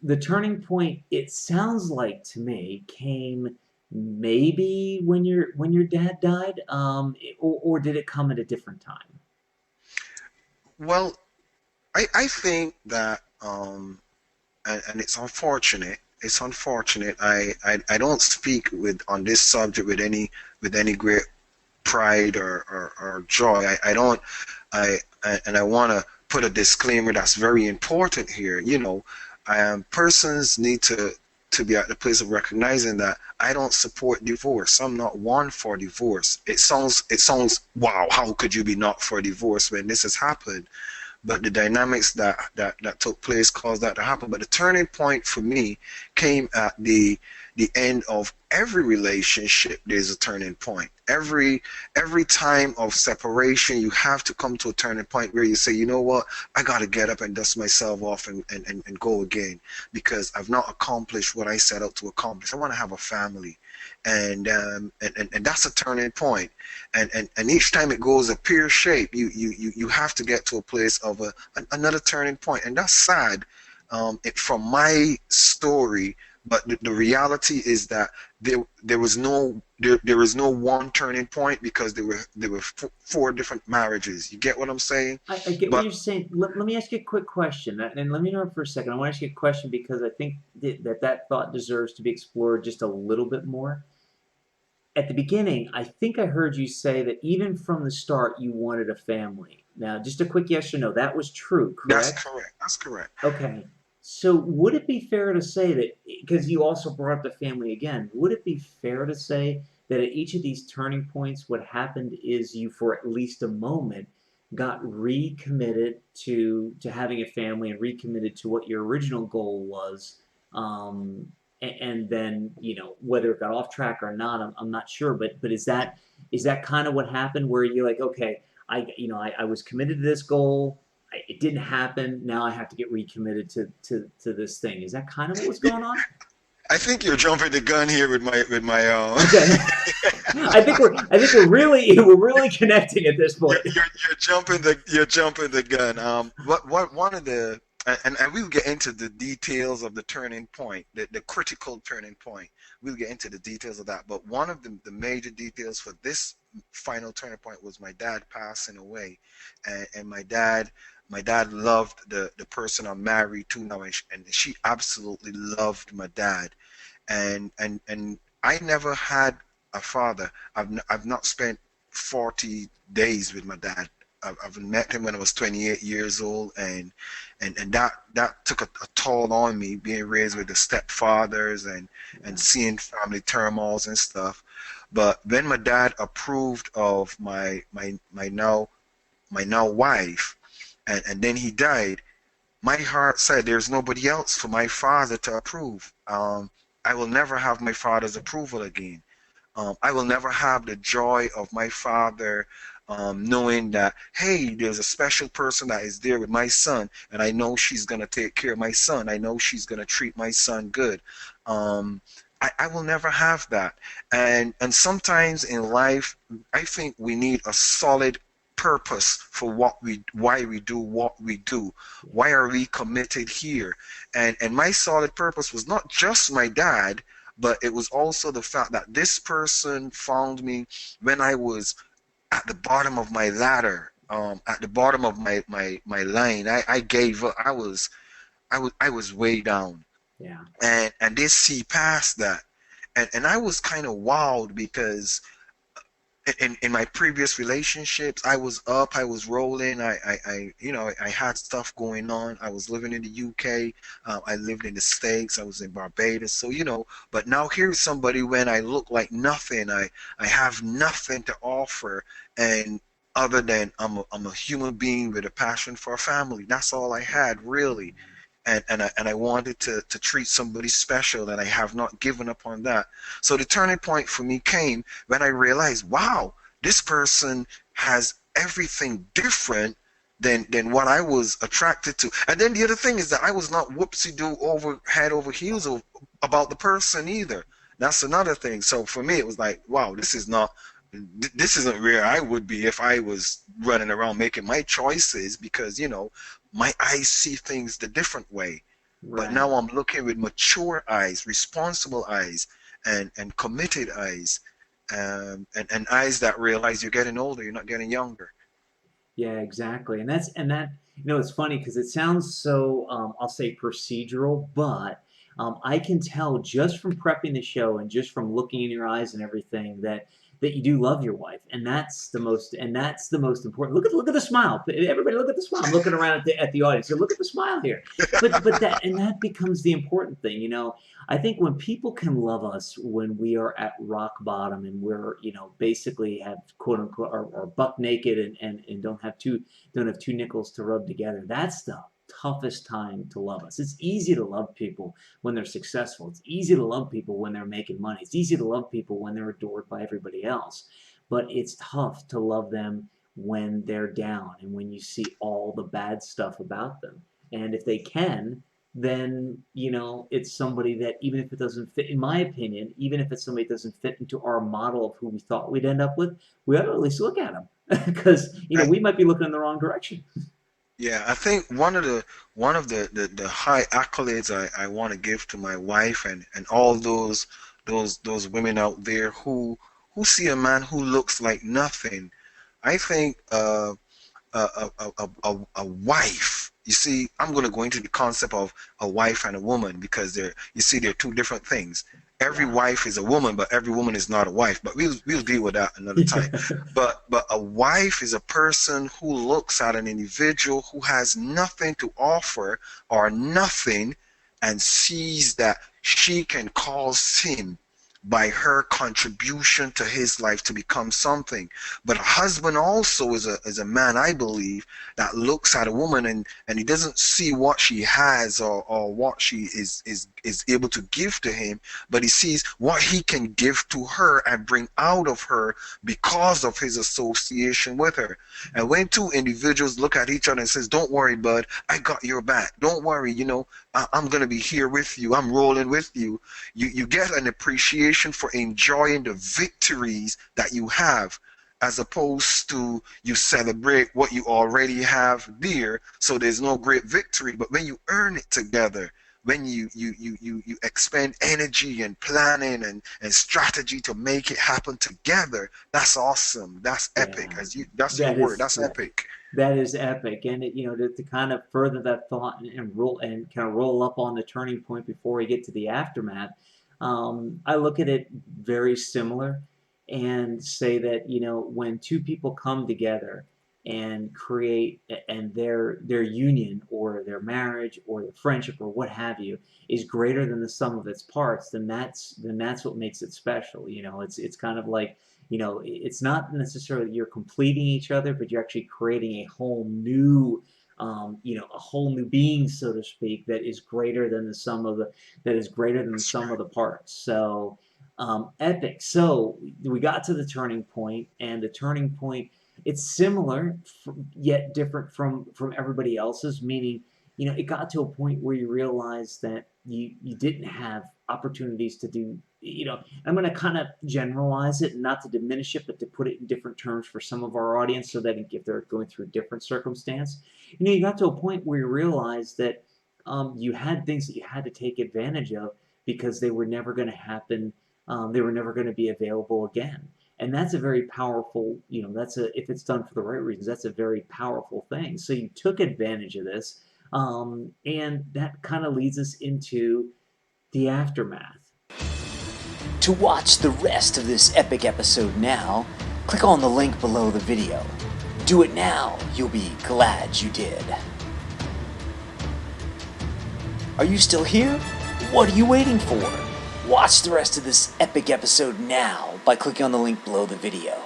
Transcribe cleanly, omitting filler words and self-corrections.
the turning point, it sounds like to me, came maybe when your dad died, or did it come at a different time? Well, I think that and it's unfortunate. It's unfortunate. I don't speak with on this subject with any great pride or joy. I don't I and I want to put a disclaimer that's very important here. You know, persons need to be at the place of recognizing that I don't support divorce. I'm not one for divorce. It sounds wow. How could you be not for divorce when this has happened? But the dynamics that took place caused that to happen. But the turning point for me came at the end of every relationship. There's a turning point. Every time of separation, you have to come to a turning point where you say, you know what, I got to get up and dust myself off and go again, because I've not accomplished what I set out to accomplish. I want to have a family, and that's a turning point. And each time it goes a pear shape, you have to get to a place of another turning point, and that's sad. From my story, but the reality is that there was no one turning point, because there were four different marriages. You get what I'm saying? I get what But you're saying. Let me ask you a quick question, and let me interrupt for a second. I want to ask you a question because I think that thought deserves to be explored just a little bit more. At the beginning, I think I heard you say that even from the start, you wanted a family. Now, just a quick yes or no. That was true, that's correct? correct. That's correct. Okay. So would it be fair to say that, because you also brought up the family again, would it be fair to say that at each of these turning points, what happened is you, for at least a moment, got recommitted to having a family and recommitted to what your original goal was, and then whether it got off track or not, I'm not sure, but is that kind of what happened where you're like, okay, I was committed to this goal, it didn't happen. Now I have to get recommitted to this thing. Is that kind of what was Yeah, going on? I think you're jumping the gun here with my Okay. I think we're really connecting at this point. you're jumping the gun. What one of the and we'll get into the details of the turning point, the critical turning point. We'll get into the details of that. But one of the major details for this final turning point was my dad passing away, and my dad loved the person I'm married to now, and she absolutely loved my dad, and I never had a father. I've not spent 40 days with my dad. I've met him when I was 28 years old, and that took a toll on me, being raised with the stepfathers Yeah. and seeing family turmoils and stuff. But when my dad approved of my now wife, and then he died, my heart said there's nobody else for my father to approve. I will never have my father's approval again. I will never have the joy of my father, knowing that, hey, there's a special person that is there with my son, and I know she's going to take care of my son. I know she's going to treat my son good. Um, I will never have that. And sometimes in life, I think we need a solid purpose for why we do what we do. Yeah. Why are we committed here? And my solid purpose was not just my dad, but it was also the fact that this person found me when I was at the bottom of my ladder, at the bottom of my line. I gave up. I was way down, Yeah. and they see past that, and I was kind of wowed, because in my previous relationships, I was up, I was rolling, I had stuff going on. I was living in the UK, I lived in the States, I was in Barbados, so but now here's somebody when I look like nothing, I have nothing to offer, and other than I'm a human being with a passion for a family. That's all I had, really. And I wanted to treat somebody special, and I have not given up on that. So the turning point for me came when I realized, wow, this person has everything different than what I was attracted to. And then the other thing is that I was not whoopsie do over head over heels about the person either. That's another thing. So for me, it was like, wow, this isn't where I would be if I was running around making my choices, because my eyes see things the different way. But Right. now I'm looking with mature eyes, responsible eyes, and committed eyes, and eyes that realize you're getting older, you're not getting younger. Yeah, exactly. And that it's funny because it sounds so I'll say procedural, but I can tell just from prepping the show and just from looking in your eyes and everything that you do love your wife, and that's the most important. Look at the smile. Everybody, look at the smile. I'm looking around at the audience. So look at the smile here. But that becomes the important thing. I think when people can love us when we are at rock bottom and we're, basically have quote unquote are buck naked and don't have two nickels to rub together, that's the toughest time to love us. It's easy to love people when they're successful. It's easy to love people when they're making money. It's easy to love people when they're adored by everybody else. But it's tough to love them when they're down and when you see all the bad stuff about them. And if they can, then it's somebody that, even if it doesn't fit, in my opinion, even if it's somebody that doesn't fit into our model of who we thought we'd end up with, we ought to at least look at them because I, we might be looking in the wrong direction. yeah, I think one of the high accolades I want to give to my wife and all those women out there who see a man who looks like nothing. I think a wife. You see, I'm going to go into the concept of a wife and a woman because they're two different things. Every Wow. wife is a woman, but every woman is not a wife. But we'll deal with that another time. But a wife is a person who looks at an individual who has nothing to offer or nothing and sees that she can cause him by her contribution to his life to become something. But a husband also is a man, I believe, that looks at a woman and he doesn't see what she has or what she is able to give to him, but he sees what he can give to her and bring out of her because of his association with her. And when two individuals look at each other and says, "Don't worry, bud, I got your back. Don't worry, I'm gonna be here with you. I'm rolling with you." You get an appreciation for enjoying the victories that you have, as opposed to you celebrate what you already have there, so there's no great victory. But when you earn it together, when you expend energy and planning and strategy to make it happen together, that's awesome. That's epic. Yeah, That's your that word. is That's epic. that is epic. And to kind of further that thought and kind of roll up on the turning point before we get to the aftermath, I look at it very similar and say that when two people come together and create and their union or their marriage or their friendship or what have you is greater than the sum of its parts, then that's what makes it special. It's kind of like, it's not necessarily that you're completing each other, but you're actually creating a whole new being, so to speak, that is greater than the sum of That's right. the parts. So, epic. So we got to the turning point, and the turning point, it's similar, yet different from everybody else's. Meaning, it got to a point where you realized that you didn't have opportunities to do. I'm going to kind of generalize it, not to diminish it, but to put it in different terms for some of our audience, so that if they're going through a different circumstance, you got to a point where you realized that you had things that you had to take advantage of because they were never going to happen. They were never going to be available again. And that's a very powerful, if it's done for the right reasons, that's a very powerful thing. So you took advantage of this. And that kind of leads us into the aftermath. To watch the rest of this epic episode now, click on the link below the video. Do it now, you'll be glad you did. Are you still here? What are you waiting for? Watch the rest of this epic episode now by clicking on the link below the video.